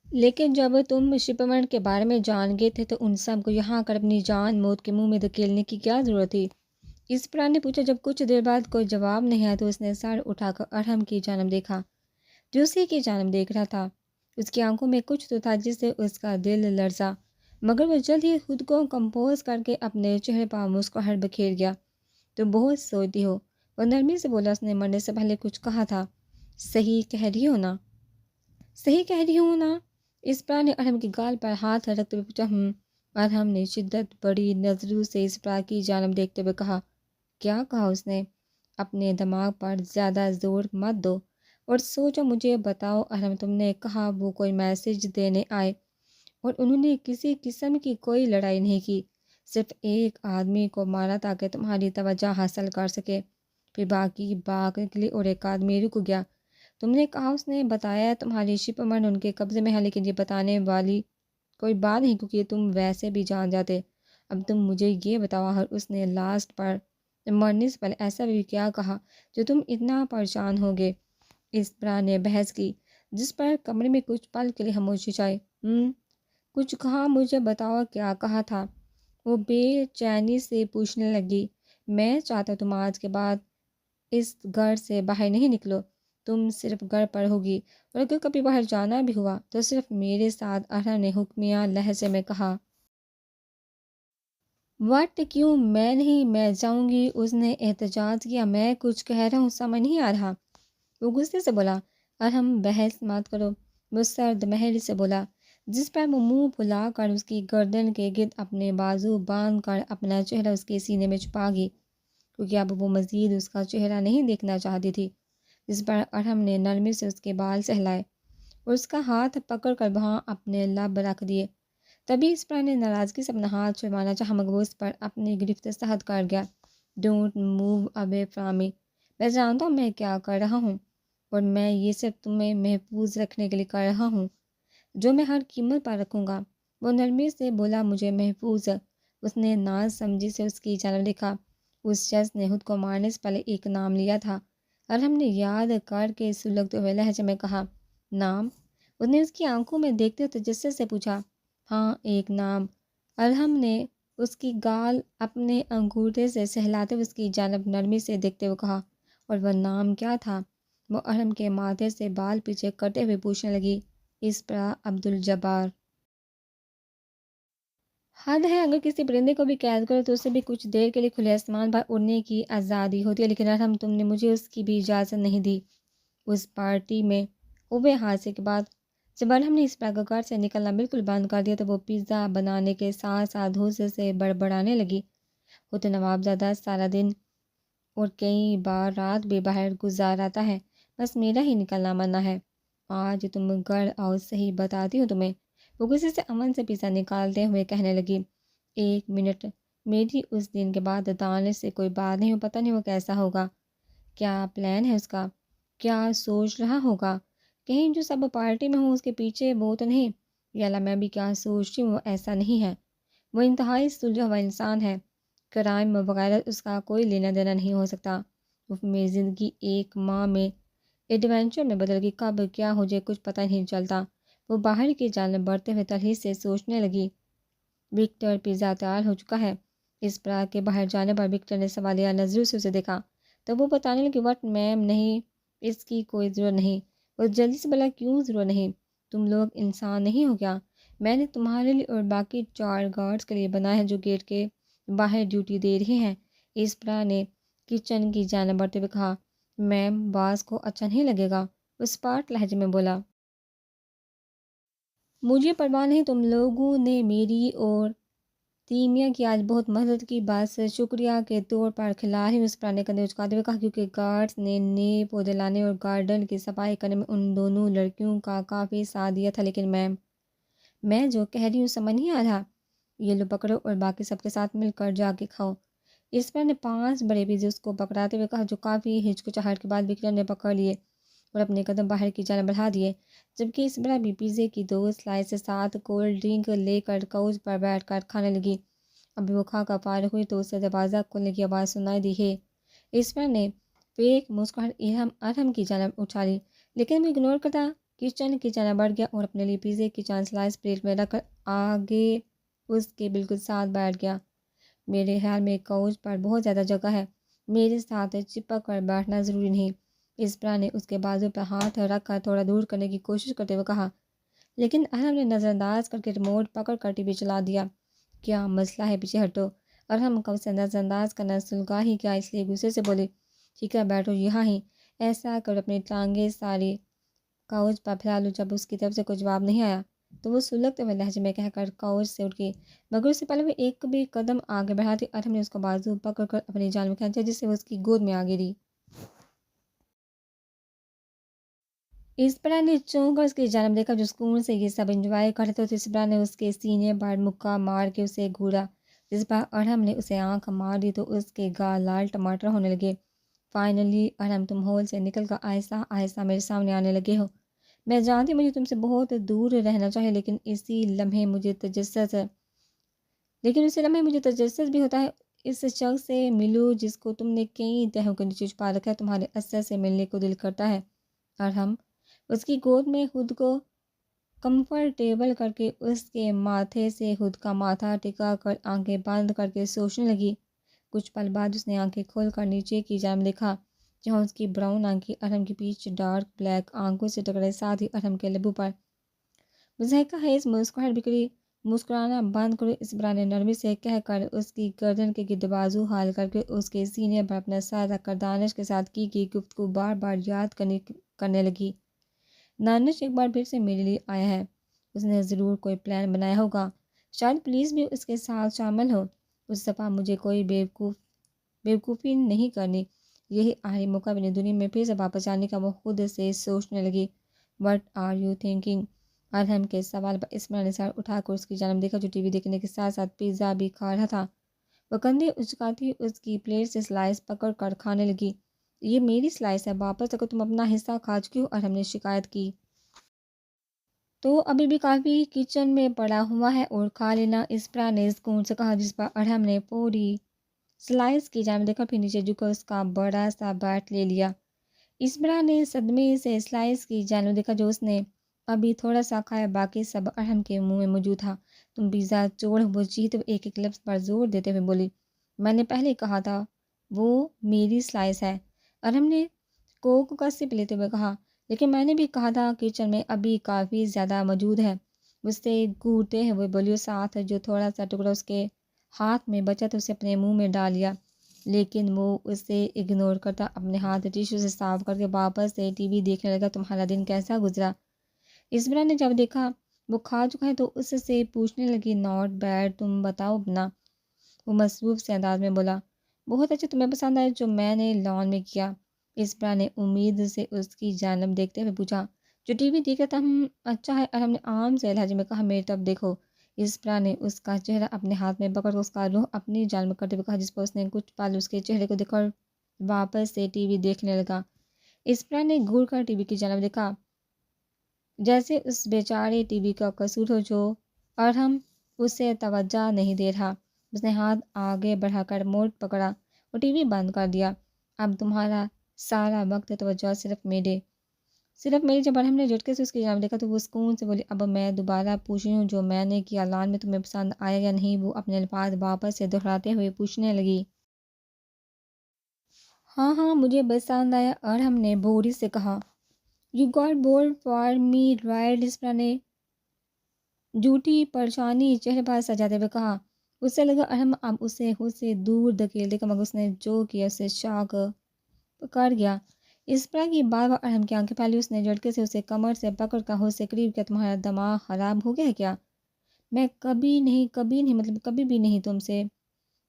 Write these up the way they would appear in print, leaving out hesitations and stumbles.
لیکن جب تم شپمنٹ کے بارے میں جان گئے تھے تو ان سب کو یہاں کر اپنی جان موت کے منہ میں دھکیلنے کی کیا ضرورت تھی؟ اسپرا نے پوچھا۔ جب کچھ دیر بعد کوئی جواب نہیں آیا تو اس نے سر اٹھا کر ارحم کی جانب دیکھا جو اسی کی جانب دیکھ رہا تھا۔ اس کی آنکھوں میں کچھ تو تھا جس سے اس کا دل لرزا، مگر وہ جلد ہی خود کو کمپوز کر کے اپنے چہرے پر مسکراہٹ بکھیر گیا۔ تم بہت سوچتی ہو، وہ نرمی سے بولا۔ اس نے مرنے سے پہلے کچھ کہا تھا۔ صحیح کہہ رہی ہو نا؟ صحیح کہہ رہی ہوں نا؟ اسپرا نے ارحم کی گال پر ہاتھ رکھتے ہوئے پوچھا۔ ارحم نے شدت بڑی نظروں سے اسپرا کی جانب دیکھتے ہوئے کہا۔ کیا کہا اس نے؟ اپنے دماغ پر زیادہ زور مت دو اور سوچو، مجھے بتاؤ ارحم۔ تم نے کہا وہ کوئی میسج دینے آئے اور انہوں نے کسی قسم کی کوئی لڑائی نہیں کی، صرف ایک آدمی کو مارا تاکہ تمہاری توجہ حاصل کر سکے، پھر باقی بھاگ نکلی اور ایک آدمی رک گیا۔ تم نے کہا اس نے بتایا تمہاری شپمنٹ ان کے قبضے میں ہے، لیکن یہ بتانے والی کوئی بات نہیں کیونکہ تم ویسے بھی جان جاتے۔ اب تم مجھے یہ بتاؤ، اور اس نے لاسٹ پر مرنے سے پہلے ایسا بھی کیا کہا جو تم اتنا پریشان ہوگے؟ اسپرا نے بحث کی، جس پر کمرے میں کچھ پل کے لیے خاموشی چھائی۔ کچھ کہا؟ مجھے بتاؤ کیا کہا تھا؟ وہ بے چینی سے پوچھنے لگی۔ میں چاہتا ہوں تم آج کے بعد اس گھر سے باہر نہیں نکلو، تم صرف گھر پر ہوگی، اور اگر کبھی باہر جانا بھی ہوا تو صرف میرے ساتھ، ارحم نے حکمیہ لہجے میں کہا۔ وٹ کیوں میں نہیں؟ میں جاؤں گی، اس نے احتجاج کیا۔ میں کچھ کہہ رہا ہوں سمجھ نہیں آ رہا، وہ غصے سے بولا۔ ارحم بحث مت کرو، وہ سرد مہری سے بولا، جس پر وہ منہ پھلا کر اس کی گردن کے گرد اپنے بازو باندھ کر اپنا چہرہ اس کے سینے میں چھپا گئی، کیونکہ اب وہ مزید اس کا چہرہ نہیں دیکھنا چاہتی تھی۔ جس پر ارحم نے نرمی سے اس کے بال سہلائے اور اس کا ہاتھ پکڑ کر وہاں اپنے لب رکھ دیے۔ تبھی اسپرا نے ناراضگی سے اپنا ہاتھ چھڑوانا چاہا، مگر وہ اس پر اپنی گرفت سخت کر گیا۔ Don't move away from me, میں جانتا ہوں میں کیا کر رہا ہوں، اور میں یہ صرف تمہیں محفوظ رکھنے کے لیے کر رہا ہوں، جو میں ہر قیمت پر رکھوں گا، وہ نرمی سے بولا۔ مجھے محفوظ؟ اس نے ناز سمجھی سے اس کی جانب دیکھا۔ اس شخص نے خود کو مارنے سے پہلے ایک نام لیا تھا، ارحم نے یاد کر کے سلگتے ہوئے لہجے میں کہا۔ نام؟ اس نے اس کی آنکھوں میں دیکھتے ہوئے تجسس سے پوچھا۔ ہاں، ایک نام۔ ارحم نے اس کی گال اپنے انگوٹھے سے سہلاتے ہوئے اس کی جانب نرمی سے دیکھتے ہوئے کہا۔ اور وہ نام کیا تھا؟ وہ ارحم کے ماتھے سے بال پیچھے کٹے ہوئے پوچھنے لگی۔ اسپرا عبدالجبار۔ حد ہے، اگر کسی پرندے کو بھی قید کرو تو اسے بھی کچھ دیر کے لیے کھلے آسمان پر اڑنے کی آزادی ہوتی ہے، لیکن ارحم تم نے مجھے اس کی بھی اجازت نہیں دی۔ اس پارٹی میں ہوئے حادثے کے بعد جب ارحم نے اسپرا کا گھر سے نکلنا بالکل بند کر دیا تو وہ پیزا بنانے کے ساتھ ساتھ غصے سے بڑبڑانے لگی۔ وہ تو نوابزادہ سارا دن اور کئی بار رات بھی باہر گزارتا ہے، بس میرا ہی نکلنا منع ہے۔ آج تم گھر آؤ، صحیح بتاتی ہوں تمہیں، وہ غصے سے امن سے پیزا نکالتے ہوئے کہنے لگی۔ ایک منٹ، میری اس دن کے بعد دانے سے کوئی بات نہیں، پتہ نہیں وہ کیسا ہوگا، کیا پلان ہے اس کا، کیا سوچ رہا ہوگا، کہیں جو سب پارٹی میں ہوں اس کے پیچھے وہ تو نہیں، یا اللہ میں بھی کیا سوچتی ہوں، وہ ایسا نہیں ہے، وہ انتہائی سلجھا ہوا انسان ہے، کرائم وغیرہ اس کا کوئی لینا دینا نہیں ہو سکتا۔ وہ میری زندگی ایک ماہ میں ایڈونچر میں بدل گئی، کب کیا ہو جائے کچھ پتہ نہیں چلتا۔ وہ باہر کی جانب بڑھتے ہوئے تلخی سے سوچنے لگی۔ وکٹر، پیزا تیار ہو چکا ہے۔ اسپرا کے باہر جانے پر وکٹر نے سوالیہ نظروں سے اسے دیکھا تو وہ بتانے لگی، وٹ میم، نہیں، اس کی کوئی ضرورت نہیں۔ وہ جلدی سے بولا، کیوں ضرورت نہیں؟ تم لوگ انسان نہیں ہو کیا؟ میں نے تمہارے لیے اور باقی 4 گارڈز کے لیے بنایا ہے جو گیٹ کے باہر ڈیوٹی دے رہے ہیں۔ اسپرا نے کچن کی جانب بڑھتے ہوئے کہا۔ میم، باز کو اچھا نہیں لگے گا، وہ اسپاٹ لہجے میں بولا۔ مجھے پرواہ نہیں، تم لوگوں نے میری اور تیمیا کی آج بہت مدد کی، بس شکریہ کے طور پر کھلا رہی ہوں، اسپرا نے کندھے اچکاتے ہوئے کہا، کیونکہ گارڈز نے نئے پودے لانے اور گارڈن کی صفائی کرنے میں ان دونوں لڑکیوں کا کافی ساتھ دیا تھا، لیکن میم، میں جو کہہ رہی ہوں سمجھ نہیں آ رہا۔ یہ لو پکڑو اور باقی سب کے ساتھ مل کر جا کے کھاؤ۔ اسپرا نے 5 بڑے پیزے اس کو پکڑاتے ہوئے کہا، جو کافی ہچکچاہٹ کے بعد وکٹر نے پکڑ لیے اور اپنے قدم باہر کی جانب بڑھا دیے، جبکہ اسپرا بھی پیزے کی 2 سلائس کے ساتھ کولڈ ڈرنک لے کر کوچ پر بیٹھ کر کھانے لگی۔ ابھی وہ کھا کر فارغ ہوئی تو اسے دروازہ کھولنے کی آواز سنائی دی ہے۔ اسپرا نے فیک مسکراہٹ ارحم کی جانب اچھالی، لیکن وہ اگنور کرتا کچن کی جانب بڑھ گیا اور اپنے لیے پیزے کی چند سلائس پلیٹ میں رکھ کر آگے اس کے بالکل ساتھ بیٹھ گیا۔ میرے خیال میں کوچ پر بہت زیادہ جگہ ہے، میرے ساتھ چپک کر بیٹھنا ضروری نہیں۔ اسپرا نے اس کے بازو پر ہاتھ رکھ کر تھوڑا دور کرنے کی کوشش کرتے ہوئے کہا، لیکن ارحم نے نظر انداز کر کے ریموٹ پکڑ کر ٹی وی چلا دیا۔ کیا مسئلہ ہے، پیچھے ہٹو۔ ارحم کا اسے نظر انداز کرنا سلگا ہی کیا، اس لیے غصے سے بولی، ٹھیک ہے بیٹھو یہاں ہی۔ ایسا کر اپنی ٹانگیں ساری کوچ پر پھیلا لوں۔ جب اس کی طرف سے کوئی جواب نہیں آیا تو وہ سلگتے ہوئے لہجے میں کہہ کر کوچ سے اٹھ گئی، مگر اس سے پہلے وہ ایک بھی قدم آگے بڑھاتی ارحم نے اس کو بازو پکڑ کر اپنی جانب کھینچا، جس سے وہ اس کی گود میں آ گری۔ اسپرا نے چونک کر اس کی جانب دیکھا جو سکون سے یہ سب انجوائے کر رہے تھے۔ اسپرا نے اس کے سینے پر مکہ مار کے اسے گھورا، جس پر ارحم نے اسے آنکھ مار دی تو اس کے گال لال ٹماٹر ہونے لگے۔ فائنلی ارحم، تم ہول سے نکل کر آہستہ آہستہ میرے سامنے آنے لگے ہو۔ میں جانتی مجھے تم سے بہت دور رہنا چاہیے، لیکن اسی لمحے مجھے تجسس بھی ہوتا ہے۔ اس شخص سے ملو جس کو تم نے کئی تہوں کے نیچے چھپا رکھا ہے، تمہارے اثر سے ملنے کو دل کرتا ہے۔ ارحم اس کی گود میں خود کو کمفرٹیبل کر کے اس کے ماتھے سے خود کا ماتھا ٹکا کر آنکھیں بند کر کے سوچنے لگی۔ کچھ پل بعد اس نے آنکھیں کھول کر نیچے کی جانب دیکھا، جہاں اس کی براؤن آنکھیں ارحم کی پیچ ڈارک بلیک آنکھوں سے ٹکرائے، ساتھ ہی ارحم کے لبوں پر مضحکہ خیز مسکراہٹ بکھری۔ مسکرانا بند کرو، اسپرا نے نرمی سے کہہ کر اس کی گردن کے گرد بازو حال کر کے اس کے سینے پر اپنا سر رکھ کر دانش کے ساتھ کی گئی گفتگو بار بار یاد کرنے لگی۔ دانش ایک بار پھر سے میرے لیے آیا ہے، اس نے ضرور کوئی پلان بنایا ہوگا، شاید پولیس بھی اس کے ساتھ شامل ہو۔ اس دفعہ مجھے کوئی بیوقوفی نہیں کرنی، یہی آخری موقع اپنی دنیا میں پھر سے واپس جانے کا۔ وہ خود سے سوچنے لگی، وٹ آر یو تھنکنگ؟ ارحم کے سوال پر اسپرا نے سر اٹھا کر اس کی جانب دیکھا جو ٹی وی دیکھنے کے ساتھ ساتھ پیزا بھی کھا رہا تھا۔ وہ کندھے اچکاتی اس کی پلیٹ سے سلائس پکڑ کر کھانے لگی۔ یہ میری سلائس ہے، واپس رکھو، تم اپنا حصہ کھا چکی ہو، ارحم نے شکایت کی۔ تو ابھی بھی کافی کچن میں پڑا ہوا ہے اور کھا لینا، اسپرا نے سکون سے کہا، جس پر ارحم نے پوری سلائس کی جانب دیکھا، پھر نیچے جھک کر اس کا بڑا سا بائٹ لے لیا۔ اسپرا نے صدمے سے سلائس کی جانب دیکھا جو اس نے ابھی تھوڑا سا کھایا، باقی سب ارحم کے منہ میں موجود تھا۔ تم پیزا چوڑ، وہ چیختے ہوئے ایک ایک لفظ پر زور دیتے ہوئے بولی، میں نے پہلے کہا تھا وہ میری سلائس ہے، ارحم نے کوک کا سپ لیتے ہوئے کہا، لیکن میں نے بھی کہا تھا کچن میں ابھی کافی زیادہ موجود ہے، اس سے گھورتے ہوئے بولی، اور ساتھ جو تھوڑا سا ٹکڑا اس کے ہاتھ میں بچا تھا اسے اپنے منہ میں ڈال لیا، لیکن وہ اسے اگنور کرتا اپنے ہاتھ ٹیشو سے صاف کر کے واپس سے ٹی وی دیکھنے لگا۔ تمہارا دن کیسا گزرا؟ اسپرا نے جب دیکھا وہ کھا چکا ہے تو اس سے پوچھنے لگی، ناٹ بیڈ، تم بتاؤ اپنا۔ وہ مصروف سے انداز میں بولا، بہت اچھا، تمہیں پسند آیا جو میں نے لان میں کیا؟ اسپرا نے امید سے اس کی جانب دیکھتے ہوئے پوچھا، جو ٹی وی دیکھ رہا تھا، اچھا ہے، ارحم نے عام سے لہجے میں کہا، میری طرف دیکھو۔ اسپرا نے اس کا چہرہ اپنے ہاتھ میں پکڑ کر اس کا رخ اپنی جانب کرتے ہوئے کہا، جس پر اس نے کچھ پل اس کے چہرے کو دیکھ کر واپس سے ٹی وی دیکھنے لگا۔ اسپرا نے گھور کر ٹی وی کی جانب دیکھا، جیسے اس بیچارے ٹی وی کا قصور ہو جو ارحم اسے توجہ نہیں دے رہا۔ اس نے ہاتھ آگے بڑھا کر ریموٹ پکڑا اور ٹی وی بند کر دیا۔ اب تمہارا سارا وقت توجہ صرف میرے۔ جب ارحم نے جھٹکے سے اس کی جانب دیکھا تو وہ سکون سے بولی، اب میں دوبارہ پوچھ رہی ہوں، جو میں نے کیا لان میں تمہیں پسند آیا یا نہیں؟ وہ اپنے الفاظ واپس سے دہراتے ہوئے پوچھنے لگی۔ ہاں ہاں مجھے پسند آیا، ارحم نے بوری سے کہا۔ You got bold for me right? اسپرا نے جھوٹی پریشانی چہرے پر سجاتے ہوئے کہا۔ اس سے لگا ارحم اب اسے خود سے دور دھکیل دے گا، مگر اس نے جو کیا اسے شاک کر گیا۔ اسپرا کی بار بار ارحم کی آنکھیں پھیلی، اس نے جھٹکے سے اسے کمر سے پکڑ کر خود سے قریب کیا۔ تمہارا دماغ خراب ہو گیا ہے کیا؟ میں کبھی بھی نہیں تم سے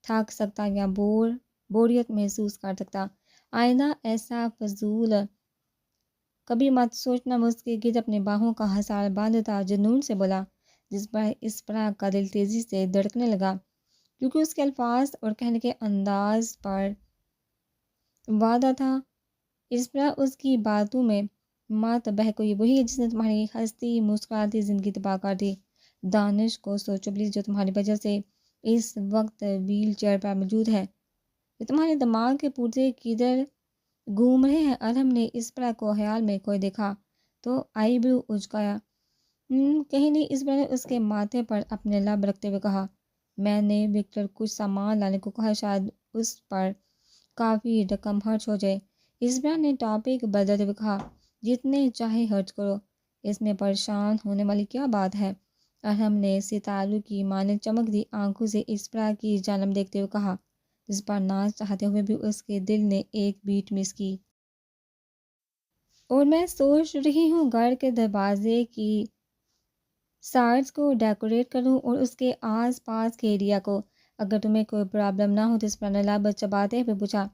تھک سکتا یا بوریت محسوس کر سکتا، آئندہ ایسا فضول کبھی مت سوچنا۔ میں اس کے گرد اپنی باہوں کا حصار باندھتا جنون سے بولا، جس پر اسپرا کا دل تیزی سے دھڑکنے لگا، کیونکہ اس کے الفاظ اور کہنے کے انداز پر وعدہ تھا۔ اسپرا اس کی باتوں میں مات بہک ہوئی، وہی ہے جس نے تمہاری ہنستی مسکراتی زندگی تباہ کر دی۔ دانش کو سوچو پلیز، جو تمہاری وجہ سے اس وقت ویل چیئر پر موجود ہے۔ یہ تمہارے دماغ کے پرزے کدھر گھوم رہے ہیں؟ ارحم نے اسپرا کو خیال میں کھوئے دیکھا، تو آئی برو اچکایا۔ کہیں نہیں، اس نے اس کے ماتھے پر اپنے لب رکھتے ہوئے کہا۔ میں نے وکٹر کچھ سامان لانے کو کہا، شاید اس پر کافی رقم خرچ ہو جائے۔ اسبرا نے ٹاپک بدلتے ہوئے کہا، جتنے چاہے خرچ کرو، اس میں پریشان ہونے والی کیا بات ہے؟ ارحم نے ستاروں کی مانند چمکتی آنکھوں سے اسبرا کی جانب دیکھتے ہوئے کہا، جس پر ناز چاہتے ہوئے بھی اس کے دل نے ایک بیٹ مس کی۔ اور میں سوچ رہی ہوں گھر کے دروازے کی سائڈز کو ڈیکوریٹ کروں اور اس کے آس پاس کے ایریا کو۔ اگر تمہیں کوئی پرابلم نہ ہو تو اس پر لب چباتے ہوئے پوچھا۔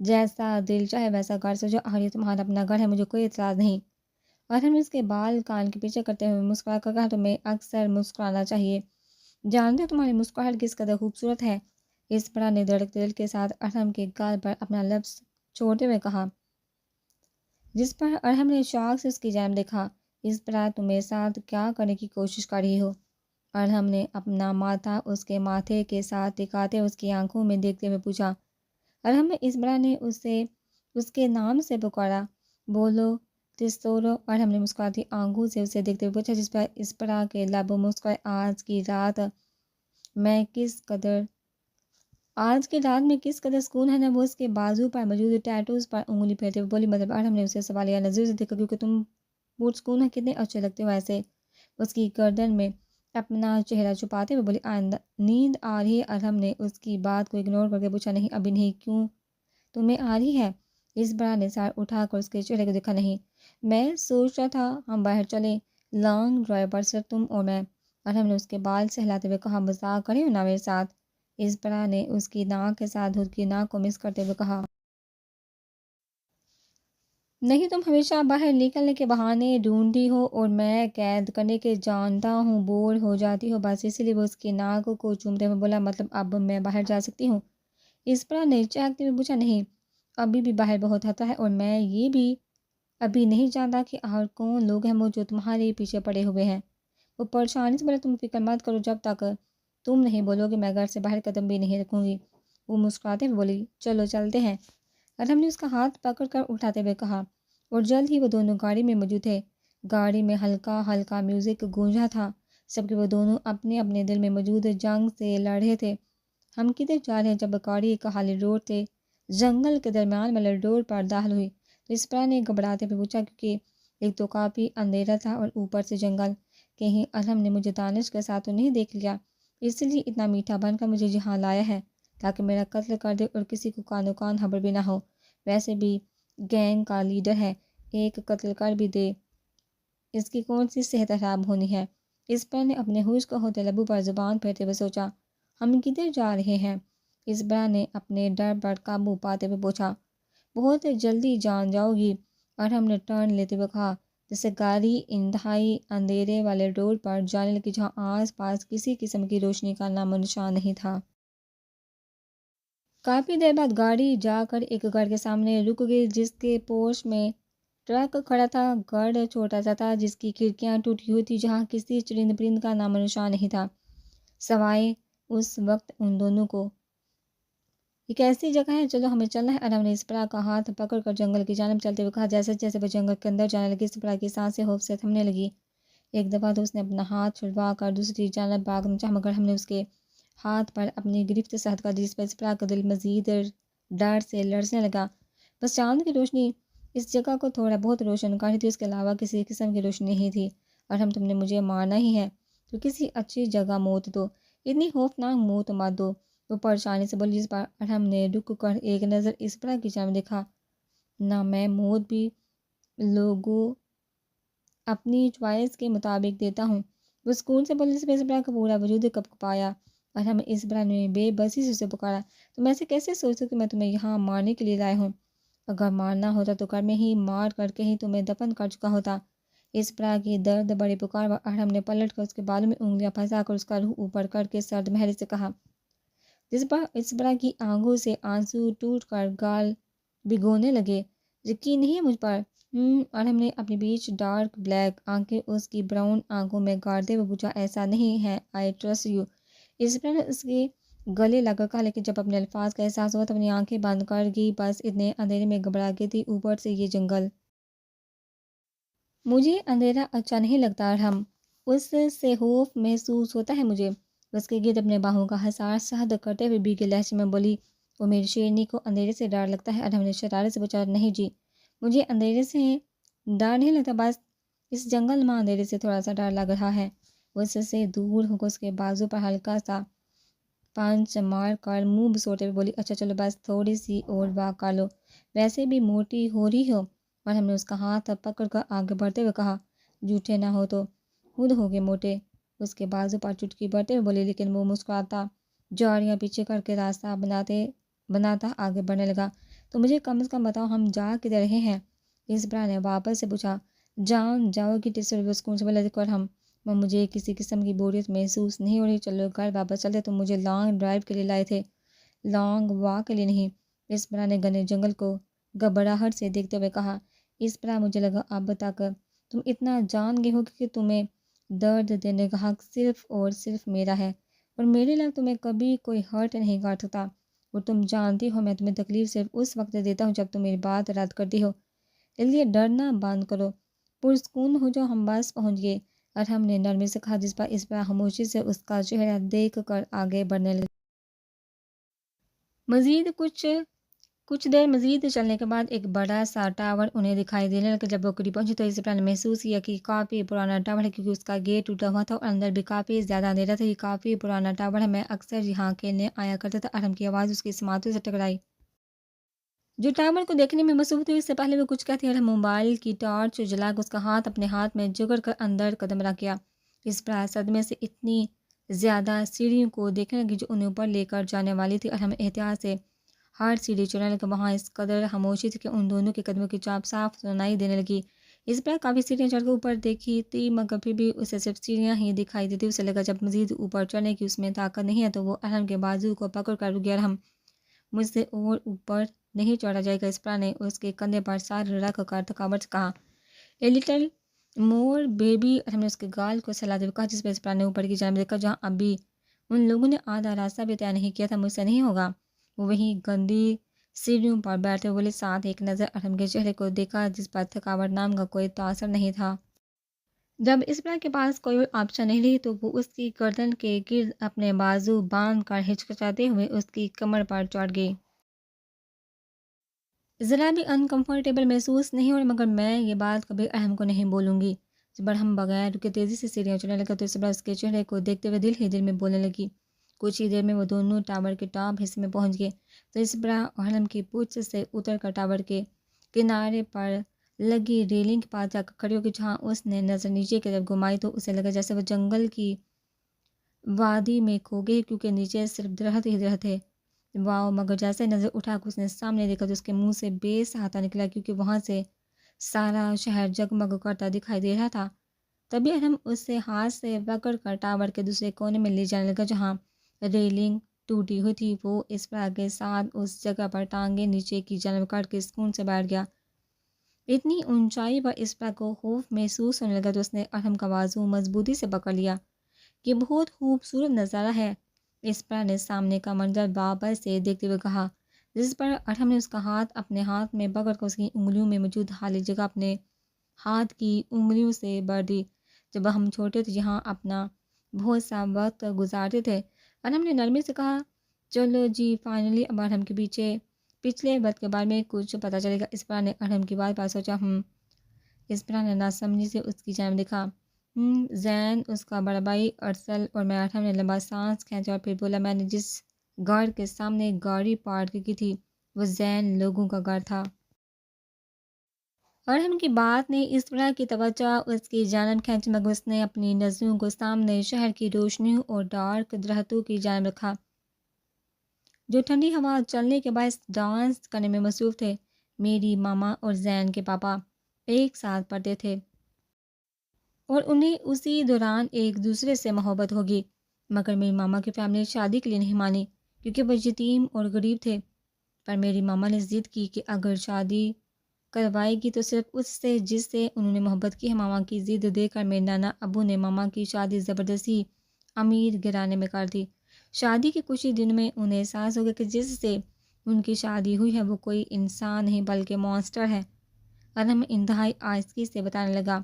جیسا دل چاہے ویسا گھر سجو، آخر تمہارا اپنا گھر ہے، مجھے کوئی اعتراض نہیں۔ اور ہم نے اس کے بال کان کے پیچھے کرتے ہوئے مسکرا کر کہا، تمہیں اکثر مسکرانا چاہیے، جانتے ہو تمہاری مسکراہٹ کس قدر خوبصورت ہے؟ اس پرا نے دھڑکتے دل کے ساتھ ارحم کے گال پر اپنا لفظ چھوڑتے ہوئے کہا، جس پر ارحم نے شوق سے اس کی جانب دیکھا۔ اس پرا تم میرے ساتھ کیا کرنے کی کوشش کر رہی ہو؟ ارحم نے اپنا ماتھا اس کے ماتھے کے ساتھ ٹکاتے اس کی آنکھوں میں دیکھتے ہوئے پوچھا۔ ارحم اسبرا نے اسے اس کے نام سے پکارا۔ بولو تیسورو، ارحم نے مسکراتی آنکھوں سے اسے دیکھتے ہوئے پوچھا، جس پر اسبرا کے لب مسکرائے۔ آج کی رات میں کس قدر سکون ہے نا۔ وہ اس کے بازو پر موجود ٹیٹوز پر انگلی پھیرتے ہوئے بولی، مطلب ارحم نے اسے سوالیہ نظر سے دیکھا، کیونکہ تم پرسکون ہے، کتنے اچھے لگتے ہو ایسے۔ اس کی گردن میں اپنا چہرہ چھپاتے ہوئے بولی، نیند آ رہی ہے؟ ارحم نے اس کی بات کو اگنور کر کے پوچھا، نہیں ابھی نہیں۔ کیوں، تمہیں آ رہی ہے؟ اسبرا نے سر اٹھا کر اس کے چہرے کو دیکھا۔ نہیں، میں سوچ رہا تھا ہم باہر چلیں، لانگ ڈرائیو پر، سر تم اور میں۔ ارحم نے اس کے بال سہلاتے ہوئے کہا، مذاق کرے ہو نا میرے ساتھ؟ اسبرا نے اس کی ناک کے ساتھ خود کی ناک کو مس کرتے ہوئے کہا، نہیں، تم ہمیشہ باہر نکلنے کے بہانے ڈھونڈتی ہو اور میں قید کرنے کے جانتا ہوں، بور ہو جاتی ہو بس، اسی لیے۔ وہ اس کی ناک کو چومتے ہوئے بولا، مطلب اب میں باہر جا سکتی ہوں؟ اسبرا نے چہکتے ہوئے پوچھا، نہیں، ابھی بھی باہر بہت ہوتا ہے، اور میں یہ بھی ابھی نہیں جانتا کہ اور کون لوگ ہیں وہ جو تمہارے پیچھے پڑے ہوئے ہیں۔ وہ پریشانی سے بولا، تم فکر مت کرو، جب تک تم نہیں بولو گے میں گھر سے باہر قدم بھی نہیں رکھوں گی۔ وہ مسکراتے ہوئے بولی، چلو چلتے ہیں۔ ارحم نے اس کا ہاتھ پکڑ کر اٹھاتے ہوئے کہا، اور جلد ہی وہ دونوں گاڑی میں موجود تھے۔ گاڑی میں ہلکا ہلکا میوزک گونجا تھا، جبکہ وہ دونوں اپنے اپنے دل میں موجود جنگ سے لڑ رہے تھے۔ ہم کدھر جا رہے ہیں؟ جب گاڑی ایک خالی روڈ تھے جنگل کے درمیان والے روڈ پر داخل ہوئی تو اسپرا نے گھبراتے ہوئے پوچھا، کیونکہ ایک تو کافی اندھیرا تھا اور اوپر سے جنگل، کہیں ارحم نے مجھے دانش کے ساتھ تو نہیں دیکھ لیا، اس لیے اتنا میٹھا بن کر مجھے یہاں لایا ہے تاکہ میرا قتل کر دے اور کسی کو کانو کان خبر بھی نہ ہو۔ ویسے بھی گینگ کا لیڈر ہے، ایک قتل کر بھی دے، اس کی کون سی صحت خراب ہونی ہے؟ اسبرا نے اپنے خشک ہوتے لبوں پر زبان پھیرتے ہوئے سوچا، ہم کدھر جا رہے ہیں؟ اسبرا نے اپنے ڈر پر قابو پاتے ہوئے پوچھا، بہت جلدی جان جاؤ گی، ارحم نے ٹرن لیتے ہوئے کہا، جیسے گاڑی انتہائی اندھیرے والے روڈ پر جانے لگی جہاں آس پاس کسی قسم کی روشنی کا نام و نشان نہیں تھا۔ کافی دیر بعد گاڑی جا کر ایک گھر کے سامنے رک گئی جس کے پورچ میں ٹرک کھڑا تھا۔ گھر چھوٹا سا تھا جس کی کھڑکیاں ٹوٹی ہوئی تھی، جہاں کسی چرند پرند کا نام و نشان نہیں تھا سوائے اس وقت ان دونوں کو۔ یہ کیسی جگہ ہے؟ چلو ہمیں چلنا ہے۔ ارحم نے اسپرا کا ہاتھ پکڑ کر جنگل کی جانب چلتے ہوئے کہا۔ جیسے جیسے وہ جنگل کے اندر جانے لگی اسپرا کی سانسیں خوف سے تھمنے لگی۔ ایک دفعہ تو اس نے اپنا ہاتھ چھڑوا کر دوسری جانب بھاگنا چاہا، مگر ہم نے اس کے ہاتھ پر اپنی گرفت سے ہٹ کر دی، جس پر اسپرا کا دل مزید ڈر سے لرزنے لگا۔ بس چاند کی روشنی اس جگہ کو تھوڑا بہت روشن کر رہی تھی، اس کے علاوہ کسی قسم کی روشنی نہیں تھی۔ ارحم تم نے مجھے مارنا ہی ہے تو کسی اچھی جگہ موت دو، اتنی خوفناک موت مت دو، وہ پریشانی سے بولی، جس پر ارحم نے رک کر ایک نظر اسپرا کی جانب دیکھا۔ نہ میں موت بھی لوگوں اپنی چوائس کے مطابق دیتا ہوں، وہ سکون سے بولی، جس پر اسپرا کا پورا وجود کپکپایا۔ ارحم اسپرا نے بے بسی سے اسے پکارا، تم ایسے کیسے سوچتے کہ میں تمہیں یہاں مارنے کے لیے لایا ہوں؟ اگر مارنا ہوتا تو گھر میں ہی مار کر کہیں تمہیں دفن کر چکا ہوتا۔ اسپرا کی درد بڑی پکار پر ارحم نے پلٹ کر اس کے بالوں میں انگلیاں پھنسا کر اس کا روح اوپر کر کے سرد مہرے سے کہا، جس پر اسپرا کی آنکھوں سے آنسو ٹوٹ کر گال بھگونے لگے، یقین نہیں ہے مجھ پر؟ ارحم نے اپنی بیچ ڈارک بلیک آنکھیں اس کی براؤن آنکھوں میں گاڑتے ہوئے پوچھا، ایسا نہیں ہے، آئی ٹرسٹ یو۔ اسپرا نے اس کے گلے لگ کر کہا، لیکن جب اپنے الفاظ کا احساس ہوا تو اپنی آنکھیں بند کر گئی، بس اتنے اندھیرے میں گھبرا گئی تھی، اوپر سے یہ جنگل۔ مجھے اندھیرا اچھا نہیں لگتا ارحم، اس سے خوف محسوس ہوتا ہے مجھے۔ اس کے گرد اپنے باہوں کا حساس شہد کرتے ہوئے بھیگے لہجے میں بولی، وہ میری شیرنی کو اندھیرے سے ڈر لگتا ہے؟ ارحم نے شرارت سے پوچھا۔ نہیں جی، مجھے اندھیرے سے ڈر نہیں لگتا، بس اس جنگل میں اندھیرے سے تھوڑا سا ڈر لگ رہا ہے۔ وہ اس سے دور ہو کر اس کے بازو پر ہلکا سا پانچ مار کر منہ بسوڑتے ہوئے بولی، اچھا چلو بس تھوڑی سی اور واک کر لو، ویسے بھی موٹی ہو رہی ہو۔ اور ہم نے اس کا ہاتھ پکڑ کر آگے بڑھتے ہوئے کہا، جھوٹے نہ ہو تو خود ہو گے موٹے۔ اس کے بازو پر چٹکی بڑھتے ہوئے بولی، لیکن وہ مسکراتا جوڑیاں پیچھے کر کے راستہ بناتا آگے بڑھنے لگا۔ تو مجھے کم از کم بتاؤ ہم جا کدھر رہے ہیں؟ اس برا نے واپس سے پوچھا۔ جان جاؤ گی ٹسر سکون سے بولے، دیکھو ہم مجھے کسی قسم کی بوریت محسوس نہیں ہو رہی، چلو گھر واپس چلتے، تم مجھے لانگ ڈرائیو کے لیے لائے تھے، لانگ واک کے لیے نہیں۔ اس برا نے گھنے جنگل کو گھبراہٹ سے دیکھتے ہوئے کہا۔ اس برا مجھے لگا اب تک تم اتنا جان گئے ہو کہ تمہیں درد دینے کا حق صرف اور صرف میرا ہے، اور میرے لئے تمہیں کبھی کوئی ہرٹ نہیں کر سکتا، اور تم جانتی ہو میں تمہیں تکلیف صرف اس وقت دیتا ہوں جب تم میری بات رد کرتی ہو، اس لیے ڈرنا بند کرو، پرسکون ہو جاؤ، ہم بس پہنچ گئے۔ ارحم نے نرمی سے کہا، جس پر اس برا خاموشی سے اس کا چہرہ دیکھ کر آگے بڑھنے لگا۔ کچھ دیر مزید چلنے کے بعد ایک بڑا سا ٹاور انہیں دکھائی دینے لگا۔ جب وہ قریب پہنچے تو اس برا نے محسوس کیا کہ کافی پرانا ٹاور ہے، کیونکہ اس کا گیٹ ٹوٹا ہوا تھا اور اندر بھی کافی زیادہ اندھیرا تھا۔ یہ کافی پرانا ٹاور ہے، میں اکثر یہاں کھیلنے آیا کرتا تھا۔ ارحم کی آواز اس کی سماعتوں سے ٹکرائی، جو ٹاور کو دیکھنے میں مصروف تھی۔ اس سے پہلے وہ کچھ کہتی، ارحم موبائل کی ٹارچ جلا کر اس کا ہاتھ اپنے ہاتھ میں جگڑ کر اندر قدم رکھ گیا۔ اس برا صدمے سے اتنی زیادہ سیڑھیوں کو دیکھنے لگی جو انہیں اوپر لے کر جانے والی تھی۔ ارحم احتیاط سے ہر سیڑھی چڑھنے لگا، وہاں اس قدر خاموشی تھی کہ ان دونوں کے قدموں کی چاپ صاف سنائی دینے لگی۔ اس پر کافی سیڑھیاں چڑھ کر اوپر دیکھی تھی، مگر پھر بھی اسے صرف سیڑھیاں ہی دکھائی دیتی۔ اسے لگا جب مزید اوپر چڑھنے کی اس میں طاقت نہیں ہے تو وہ ارحم کے بازو کو پکڑ کر رک گیا۔ ارحم، مجھ سے اور اوپر نہیں چڑھا جائے گا، اس پر نے اس کے کندھے پر سر رکھ کر تھکاوٹ سے کہا۔ اے لٹل مور بیبی، ارحم نے اس کے گال کو سہلاتے ہوئے کہا، جس پر اس پر نے اوپر کی جانب دیکھا جہاں ابھی ان لوگوں نے آدھا راستہ بھی طے نہیں کیا تھا۔ مجھ سے نہیں ہوگا۔ وہ وہیں گندی سیڑھیوں پر بیٹھے بولے، ساتھ ایک نظر ارحم کے چہرے کو دیکھا جس پر تھکاوٹ نام کا کوئی تاثر نہیں تھا۔ جب اسبرا کے پاس کوئی اور آپشن نہیں رہی تو وہ اس کی گردن کے گرد اپنے بازو باندھ کر ہچکچاتے ہوئے اس کی کمر پر چڑھ گئی۔ ذرا بھی انکمفرٹیبل محسوس نہیں ہو رہا، مگر میں یہ بات کبھی ارحم کو نہیں بولوں گی۔ جب ارحم بغیر رکے تیزی سے سیڑھیاں چڑھنے لگا تو اسبرا اس کے چہرے کو دیکھتے ہوئے دل ہی دل میں بولنے لگی۔ کچھ ہی دیر میں وہ دونوں ٹاور کے ٹاپ حصے میں پہنچ گئے تو اسبرا ارحم کی پوچھ سے اتر کر ٹاور کے کنارے پر لگی ریلنگ کے پاس جا کر کھڑی ہو گئی۔ جہاں اس نے نظر نیچے کی طرف گھمائی تو اسے لگا جیسے وہ جنگل کی وادی میں کھو گئی، کیونکہ نیچے صرف درخت ہی درخت تھے۔ واؤ! مگر جیسے نظر اٹھا کر اس نے سامنے دیکھا تو اس کے منہ سے بے سہاتا نکلا، کیونکہ وہاں سے سارا شہر جگمگ کرتا دکھائی دے رہا تھا۔ تبھی ارحم اس سے ہاتھ سے پکڑ کر ٹاور کے دوسرے کونے میں لے جانے لگا جہاں ریلنگ ٹوٹی ہوئی تھی۔ وہ اسبرا کے ساتھ اس جگہ پر ٹانگیں نیچے کی جانب کاٹ کے سکون سے بیٹھ گیا۔ اتنی اونچائی پر اسبرا کو خوف محسوس ہونے لگا تو اس نے ارحم کا بازو مضبوطی سے پکڑ لیا۔ یہ بہت خوبصورت نظارہ ہے، اسبرا نے سامنے کا منظر واپس سے دیکھتے ہوئے کہا، جس پر ارحم نے اس کا ہاتھ اپنے ہاتھ میں پکڑ کر اس کی انگلیوں میں موجود خالی جگہ اپنے ہاتھ کی انگلیوں سے بھر دی۔ جب ہم چھوٹے تھے یہاں اپنا بہت سا وقت گزارتے تھے، ارحم نے نرمی سے کہا۔ چلو جی، فائنلی اب ارحم کے پچھلے وقت کے بارے میں کچھ پتہ چلے گا۔ اسبرا نے ارحم کی بات پر سوچا۔ اسبرا نے ناسمجھی سے اس کی جانب دیکھا۔ زین، اس کا بڑا بھائی ارسل اور میں۔ ارحم نے لمبا سانس کھینچا اور پھر بولا، میں نے جس گھر کے سامنے گاڑی پارک کی تھی وہ زین لوگوں کا گھر تھا۔ ارحم کی بات نے اسبرا کی توجہ اس کی جانب کھینچی، مگر اس نے اپنی نظروں کو سامنے شہر کی روشنیوں اور ڈارک درختوں کی جانب رکھا جو ٹھنڈی ہوا چلنے کے باعث ڈانس کرنے میں مصروف تھے۔ میری ماما اور زین کے پاپا ایک ساتھ پڑھتے تھے اور انہیں اسی دوران ایک دوسرے سے محبت ہوگی، مگر میری ماما کی فیملی شادی کے لیے نہیں مانی کیونکہ وہ یتیم اور غریب تھے۔ پر میری ماما نے ضد کی کہ اگر شادی کروائے گی تو صرف اس سے جس سے انہوں نے محبت کی ہے۔ ماما کی ضد دیکھ کر میرے نانا ابو نے ماما کی شادی زبردستی امیر گھرانے میں کر دی۔ شادی کے کچھ ہی دن میں انہیں احساس ہو گیا کہ جس سے ان کی شادی ہوئی ہے وہ کوئی انسان نہیں بلکہ مانسٹر ہے۔ ارحم انتہائی آہستگی سے بتانے لگا،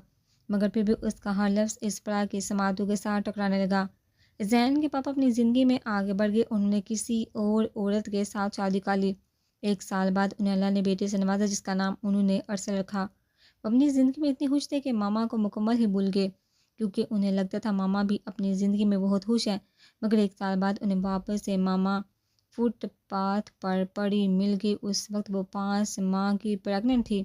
مگر پھر بھی اس کا ہر لفظ اسپرا کی سماعتوں کے ساتھ ٹکرانے لگا۔ زین کے پاپا اپنی زندگی میں آگے بڑھ گئے، انہوں نے کسی اور عورت کے ساتھ شادی کر لی۔ 1 سال بعد انہیں اللہ نے بیٹے سے نوازا جس کا نام انہوں نے ارسل رکھا۔ وہ اپنی زندگی میں اتنے خوش تھے کہ ماما کو مکمل ہی بھول گئے، کیونکہ انہیں لگتا تھا ماما بھی اپنی زندگی میں بہت خوش ہے۔ مگر 1 سال بعد انہیں واپس سے ماما فٹ پاتھ پر پڑی مل گئی۔ اس وقت وہ 5 ماہ کی پریگننٹ تھی۔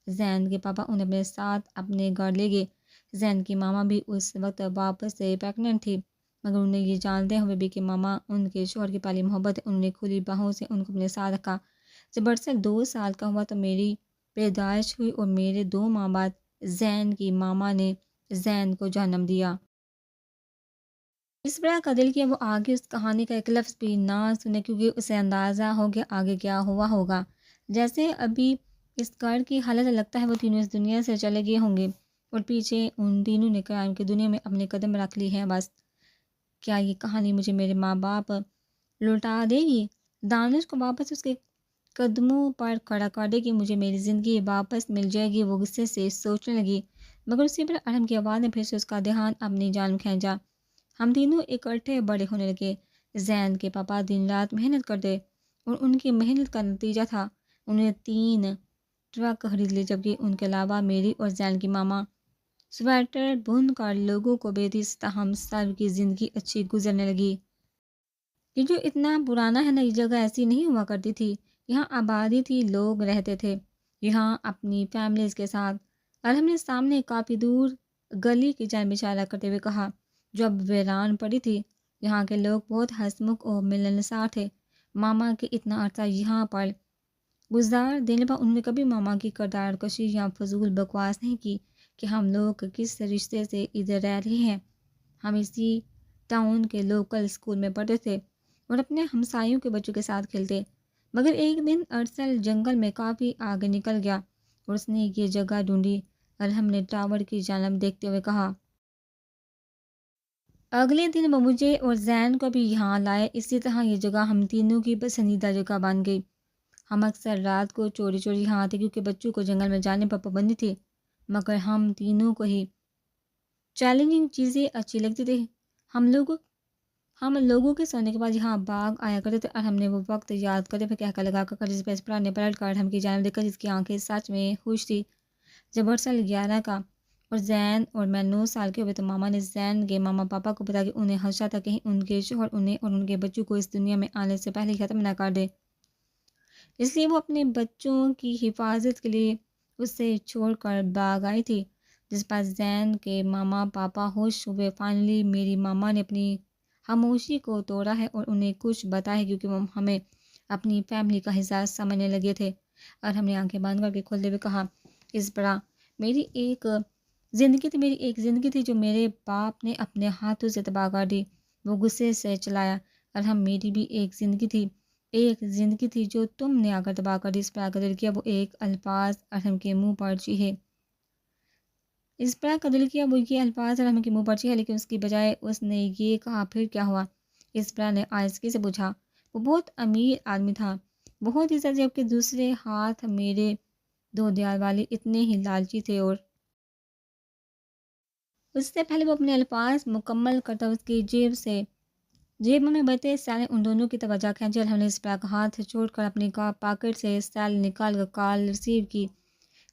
زین کے پاپا انہیں اپنے ساتھ اپنے گھر لے گئے۔ زین کی ماما بھی اس وقت واپس سے پریگننٹ تھی، مگر انہیں یہ جانتے ہوئے بھی کہ ماما ان کے شوہر کی پہلی محبت ہے، انہوں نے کھلی باہوں سے ان کو اپنے ساتھ رکھا۔ جب ارسل 2 سال کا ہوا تو میری پیدائش ہوئی اور میرے 2 ماہ بعد زین کی ماما نے زین کو جنم دیا۔ اسپرا کا دل کیا وہ آگے اس کہانی کا ایک لفظ بھی نہ سنے، کیونکہ اسے اندازہ ہو گیا آگے کیا ہوا ہوگا۔ جیسے ابھی اس گھر کی حالت لگتا ہے وہ تینوں اس دنیا سے چلے گئے ہوں گے اور پیچھے ان تینوں نے کرائم کی دنیا میں اپنے قدم رکھ لی ہیں۔ بس کیا یہ کہانی مجھے میرے ماں باپ لوٹا دے گی؟ دانش کو واپس اس کے قدموں پر کھڑا کر دے گی، مجھے میری زندگی واپس مل جائے گی، وہ غصے سے سوچنے لگی۔ مگر اسی پر ارحم کی آواز نے پھر سے اس کا دھیان اپنی جانب کھینچا۔ ہم تینوں اکٹھے بڑے ہونے لگے۔ زین کے پاپا دن رات محنت کرتے اور ان کی محنت کا نتیجہ تھا انہیں 3 ٹرک خرید لی، جبکہ ان کے علاوہ میری اور زین کی ماما سویٹر بن کر لوگوں کو بیچتی، تاہم سب کی زندگی اچھی گزرنے لگی۔ یہ جو اتنا پرانا ہے نا، یہ جگہ ایسی نہیں ہوا کرتی تھی، یہاں آبادی تھی، لوگ رہتے تھے یہاں اپنی فیملیز کے ساتھ۔ اور ہم نے سامنے کافی دور گلی کی جانب اشارہ کرتے ہوئے کہا، جو اب ویران پڑی تھی۔ یہاں کے لوگ بہت ہنسمکھ اور ملنسار تھے۔ ماما کے اتنا عرصہ یہاں پر گزار دینے پر انہوں نے کبھی ماما کی کردار کشی یا فضول بکواس نہیں کی کہ ہم لوگ کس رشتے سے ادھر رہ رہے ہیں۔ ہم اسی ٹاؤن کے لوکل اسکول میں پڑھتے تھے اور اپنے ہمسایوں کے بچوں کے ساتھ کھیلتے۔ مگر ایک دن ارسل جنگل میں کافی آگے نکل گیا اور اس نے یہ جگہ ڈھونڈی۔ اور ہم نے ٹاور کی جانب دیکھتے ہوئے کہا، اگلے دن وہ مجھے اور زین کو بھی یہاں لائے۔ اسی طرح یہ جگہ ہم تینوں کی پسندیدہ جگہ بن گئی۔ ہم اکثر رات کو چوری چوری یہاں آتے کیونکہ بچوں کو جنگل میں جانے پر پابندی تھی، مگر ہم تینوں کو ہی چیلنجنگ چیزیں اچھی لگتی تھی۔ ہم لوگوں کے سونے کے بعد یہاں باغ آیا کرتے تھے اور ہم نے وہ وقت یاد کرتے ہوئے کہہ لگا کر جس پر اسپرا نے پلٹ کر ہم کی جانب دیکھا، جس کی آنکھیں سچ میں خوش تھی۔ جب ارسل 11 کا اور زین اور میں 9 سال کے ہوئے تو ماما نے زین کے ماما پاپا کو بتایا کہ انہیں خدشہ تھا کہیں ان کے شوہر انہیں اور ان کے بچوں کو اس دنیا میں آنے سے پہلے ختم نہ کر دے، اس لیے وہ اپنے بچوں کی حفاظت کے لیے اسے چھوڑ کر بھاگ آئی تھی۔ جس پر زین کے ماما پاپا ہوش ہوئے۔ فائنلی میری ماما نے اپنی خاموشی کو توڑا ہے اور انہیں کچھ بتایا ہے، کیونکہ وہ ہمیں اپنی فیملی کا حصہ سمجھنے لگے تھے۔ اور ہم نے آنکھیں بند کر کے کھولتے ہوئے کہا، اس طرح میری ایک زندگی تھی جو میرے باپ نے اپنے ہاتھوں سے تباہ کر دی، وہ غصے سے چلایا۔ اور ہم میری بھی ایک زندگی تھی جو تم نے آ کر تباہ کر دی۔ اس پر آ کر دل کیا وہ ایک الفاظ ارحم کے منہ پر چیخے۔ اس پر کا دل کیا وہ یہ الفاظ ارحم کے منہ پر چیخے، لیکن اس کی بجائے اس نے یہ کہا، پھر کیا ہوا؟ اس پر نے آہستگی سے پوچھا۔ وہ بہت امیر آدمی تھا، بہت عزت، جبکہ دوسرے ہاتھ میرے 2 دیال والے اتنے ہی لالچی تھے، اور اس سے پہلے وہ اپنے الفاظ مکمل کرتا اس کی جیب میں بڑھتے سیل نے ان دونوں کی توجہ کھینچی اور ہم نے اس پر کا ہاتھ چھوڑ کر اپنی پاکٹ سے سیل نکال کر کال ریسیو کی۔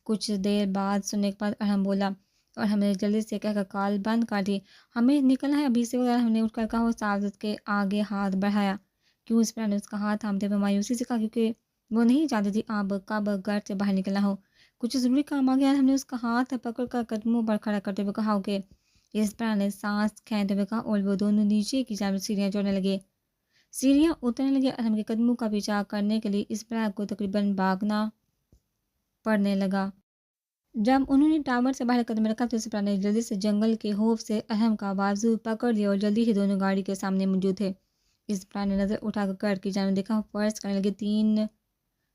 کچھ دیر بعد سننے کے بعد ارحم بولا اور ہم نے جلدی سے کہہ کر کال بند کر دی۔ ہمیں نکلنا ہے ابھی سے، وغیرہ ہم نے اٹھ کر کہا اور سعادت کے آگے ہاتھ بڑھایا۔ کیوں؟ اس پر نے اس کا ہاتھ تھامتے ہوئے مایوسی سے کہا، کیونکہ وہ نہیں جانتی تھی اب کب گھر سے باہر نکلنا ہو، کچھ ضروری کام آ گیا۔ ہم نے اس کا ہاتھ پکڑ کر قدموں پر کھڑا کرتے ہوئے کہا کہ اس پر نے سانس کھینچتے ہوئے کہا، اور وہ دونوں نیچے کی جانب سیڑھیاں چڑھنے لگے، سیڑھیاں اترنے لگے اور ہم کے قدموں کا پیچھا کرنے کے لیے اس پر کو تقریباً بھاگنا پڑنے لگا۔ جب انہوں نے ٹاور سے باہر قدم رکھا تو اس پر نے جلدی سے جنگل کے خوف سے ارحم کا بازو پکڑ لیا اور جلدی ہی دونوں گاڑی کے سامنے موجود تھے۔ اس پر نے نظر اٹھا کر گھر کی جانب دیکھا، فرض کرنے لگے 3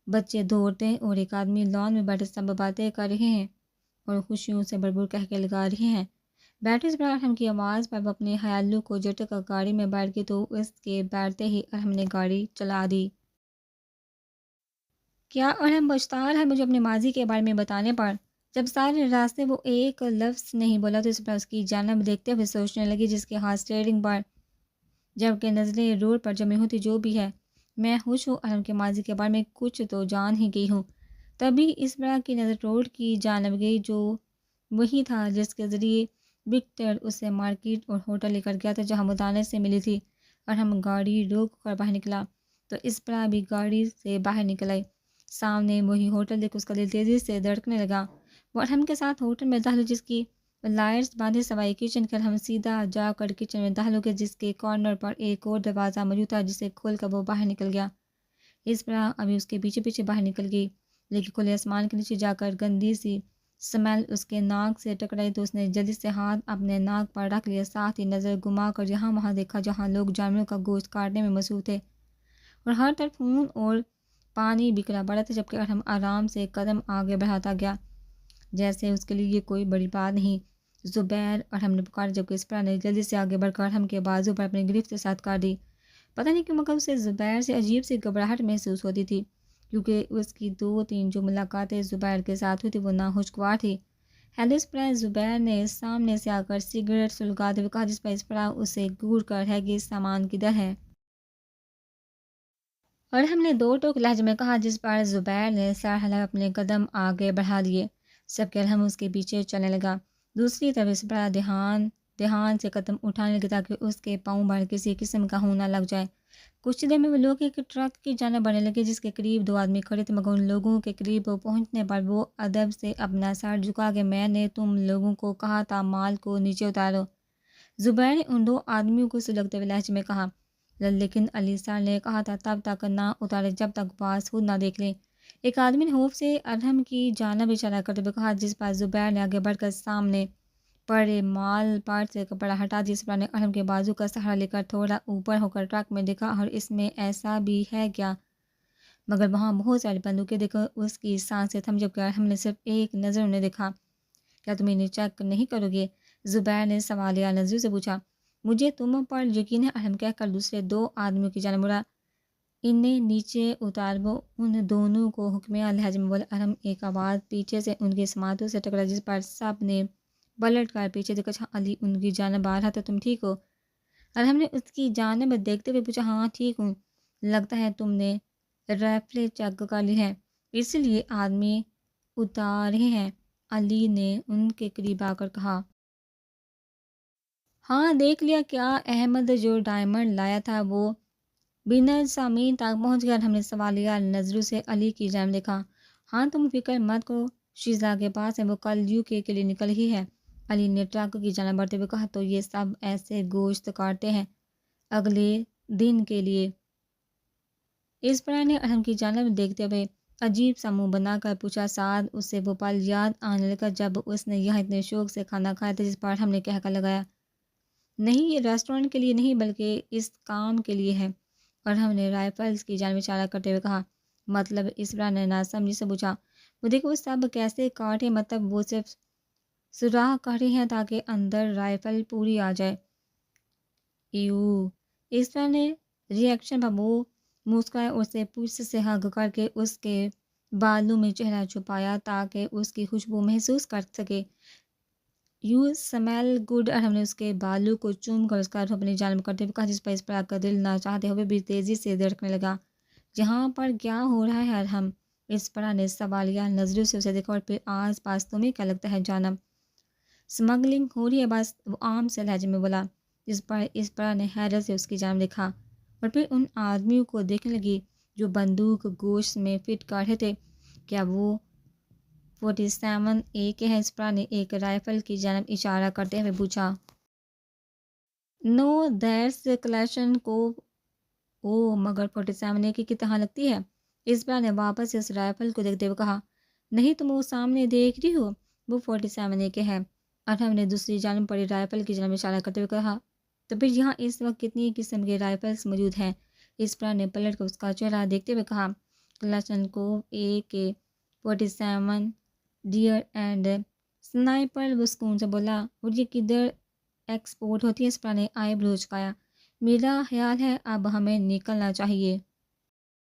بچے دوڑتے ہیں اور ایک آدمی لان میں بیٹھے سب باتیں کر رہے ہیں اور خوشیوں سے بھرپور کہکے لگا رہے ہیں۔ بیٹھے اس پر ارحم کی آواز پر وہ اپنے خیالوں کو جھٹک کر گاڑی میں بیٹھ گئی تو اس کے بیٹھتے ہی ارحم نے گاڑی چلا دی۔ کیا اور ہم مشتاق ہے مجھے اپنے ماضی کے بارے میں بتانے پر؟ جب سارے راستے وہ ایک لفظ نہیں بولا تو اس پر اس کی جانب دیکھتے ہوئے سوچنے لگی جس کے ہاتھ اسٹیئرنگ پر جب کہ نظریں روڈ پر جمی ہوتی جو بھی ہے میں خوش ہوں ارم کے ماضی کے بارے میں کچھ تو جان ہی گئی ہوں۔ تبھی اس بڑا کی نظر روڈ کی جانب گئی جو وہی تھا جس کے ذریعے وکٹر اسے مارکیٹ اور ہوٹل لے کر گیا تھا جہاں مدانے سے ملی تھی، اور ہم گاڑی روک کر باہر نکلا تو اس بڑا بھی گاڑی سے باہر نکل آئی۔ سامنے وہی ہوٹل دیکھ اس کا دل تیزی سے دھڑکنے لگا۔ وہ ارحم کے ساتھ ہوٹل میں داخل جس کی لائٹس باندھے سوائے کچن کر ہم سیدھا جا کر کچن میں داخل ہو گئے جس کے کارنر پر ایک اور دروازہ موجود تھا جسے کھول کر وہ باہر نکل گیا۔ اس طرح ابھی اس کے پیچھے پیچھے باہر نکل گئی لیکن کھلے آسمان کے نیچے جا کر گندی سی سمیل اس کے ناک سے ٹکرائی تو اس نے جلدی سے ہاتھ اپنے ناک پر رکھ لیا، ساتھ ہی نظر گھما کر یہاں وہاں دیکھا جہاں لوگ جانوروں کا گوشت کاٹنے میں مصروف تھے اور ہر طرف خون اور پانی بکھرا پڑا تھا، جبکہ ارحم آرام سے قدم آگے بڑھاتا گیا جیسے اس کے لیے یہ کوئی بڑی بات نہیں۔ زبیر، ارحم نے پکارا جبکہ اسپرا نے جلدی سے آگے بڑھ کر ارحم کے بازو پر اپنی گرفت ساتھ کر دی۔ پتہ نہیں کیوں مگر اسے زبیر سے عجیب سی گھبراہٹ محسوس ہوتی تھی کیونکہ اس کی 2-3 جو ملاقاتیں زبیر کے ساتھ ہوئی تھی وہ ناخوشگوار تھی۔ ہیلو اسپرا، زبیر نے سامنے سے آ کر سگریٹ سلگاتے ہوئے کہا جس پر اسپرا اسے گور کر ہے کہ سامان کدھر ہے؟ اور ہم نے دو ٹوک لہجے میں کہا جس پر زبیر نے سر ہلا اپنے قدم آگے بڑھا لیے، سب کے ہم اس کے پیچھے چلنے لگا۔ دوسری طرف اسپرا دھیان سے قدم اٹھانے لگا تاکہ اس کے پاؤں پر کسی قسم کا ہوں نہ لگ جائے۔ کچھ دیر میں وہ لوگ ایک ٹرک کی جانب بڑھنے لگے جس کے قریب 2 آدمی کھڑے تھے، مگر ان لوگوں کے قریب پہنچنے پر وہ ادب سے اپنا سر جھکا کہ میں نے تم لوگوں کو کہا تھا مال کو نیچے اتارو۔ زبیر نے ان 2 آدمیوں کو سلگتے ہوئے لہجے میں کہا، لیکن علی سر نے کہا تھا تب تک نہ اتارے جب تک باز خود نہ دیکھ لیں۔ ایک آدمی نے خوف سے ارحم کی جانب اشارہ کرتے ہوئے کہا جس پر زبیر نے آگے بڑھ کر سامنے پڑے مال پر سے کپڑا ہٹا دیا۔ اسپرا نے ارحم کے بازو کا سہارا لے کر تھوڑا اوپر ہو کر ٹرک میں دیکھا اور اس میں ایسا بھی ہے کیا مگر وہاں بہت ساری بندوقیں دیکھ کر اس کی سانسیں تھم جبکہ ارحم نے صرف ایک نظر انہیں دیکھا۔ کیا تم انہیں چیک نہیں کرو گے؟ زبیر نے سوالیہ نظروں سے پوچھا۔ مجھے تم پر یقین ہے، ارحم کہہ کر دوسرے 2 آدمیوں کی جانب مڑا۔ انہیں نیچے اتارو، ان دونوں کو حکمیہ لہجے میں بولا۔ ارحم ایک آواز پیچھے سے ان کی سماعتوں سے ٹکرا جس پر سب نے پلٹ کر پیچھے دیکھا جہاں علی ان کی جانب آ رہا تھا۔ تم ٹھیک ہو؟ ارحم نے اس کی جانب دیکھتے ہوئے پوچھا۔ ہاں ٹھیک ہوں، لگتا ہے تم نے رائفلیں چیک کر لی ہیں اس لیے آدمی اتارے ہیں، علی نے ان کے قریب آ کر کہا۔ ہاں دیکھ لیا کیا احمد جو ڈائمنڈ لایا تھا وہ بنر سامعین تک پہنچ گیا؟ ہم نے سوالیہ نظروں سے علی کی جانب دیکھا۔ ہاں تم فکر مت کرو، شیزا کے پاس ہے، وہ کل UK کے لیے نکل ہی ہے، علی نے ٹرک کی جانب بڑھتے ہوئے کہا۔ تو یہ سب ایسے گوشت کاٹتے ہیں اگلے دن کے لیے؟ اسپرا نے ارحم کی جانب دیکھتے ہوئے عجیب سا منہ بنا کر پوچھا، ساتھ اسے وہ پل یاد آنے لگا جب اس نے یہاں اتنے شوق سے کھانا کھایا تھا جس پر ہم نے کہہ کر لگایا، نہیں یہ ریسٹورنٹ کے لیے نہیں بلکہ اس کام کے لیے ہے، اور ہم نے رائفلز کی جانب اشارہ کرتے ہوئے کہا۔ مطلب؟ اسپرا نے ناسمجھی سے پوچھا۔ وہ دیکھو وہ سب کیسے کاٹے، مطلب وہ صرف سوراخ کاٹے ہیں تاکہ اندر رائفل پوری آ جائے۔ ایو، اسپرا نے ری ایکشن پر وہ مسکرایا اور اسے پوچھ سے ہگ کر کے اس کے بالوں میں چہرہ چھپایا تاکہ اس کی خوشبو محسوس کر سکے۔ یو سمیل گڈ، اور ہم نے اس کے بالوں کو چوم کر اس کا رخ اپنی جانب کرتے ہوئے کہا جس پر اسپرا کا دل نہ چاہتے ہوئے بھی تیزی سے دھڑکنے لگا۔ یہاں پر کیا ہو رہا ہے ارحم؟ اسپرا نے سوالیہ نظروں سے اسے دیکھا اور پھر آس پاس تمہیں کیا لگتا ہے جانب؟ سمگلنگ ہو رہی ہے بس، وہ عام سے لہجے میں بولا، جس پر اسپرا نے حیرت سے اس کی جانب دیکھا اور پھر ان آدمیوں کو دیکھنے لگی جو بندوق گوشت میں فٹ کر رہے تھے۔ کیا وہ 47A کے ہیں؟ اسپرا نے ایک رائفل کی جانب اشارہ کرتے ہوئے پوچھا۔ نو دیٹس کلیشن کو، او مگر 47A کی طرح لگتی ہے، اسپرا نے واپس سے اس رائفل کو دیکھتے ہوئے کہا۔ نہیں تم وہ سامنے دیکھ رہی ہو، وہ 47A کے ہے، اور ہم نے دوسری جانب پڑی رائفل کی جانب اشارہ کرتے ہوئے کہا۔ تو پھر یہاں اس وقت کتنی قسم کے رائفلز موجود ہیں؟ اسپرا نے پلٹ کر اس کا چہرہ دیکھتے ہوئے کہا۔ Kalashnikov AK-47 dear and sniper, وہ سکون سے بولا۔ اور یہ کدھر ایکسپورٹ ہوتی ہے؟ اسپرا نے آئی برو چکایا۔ میرا خیال ہے اب ہمیں نکلنا چاہیے۔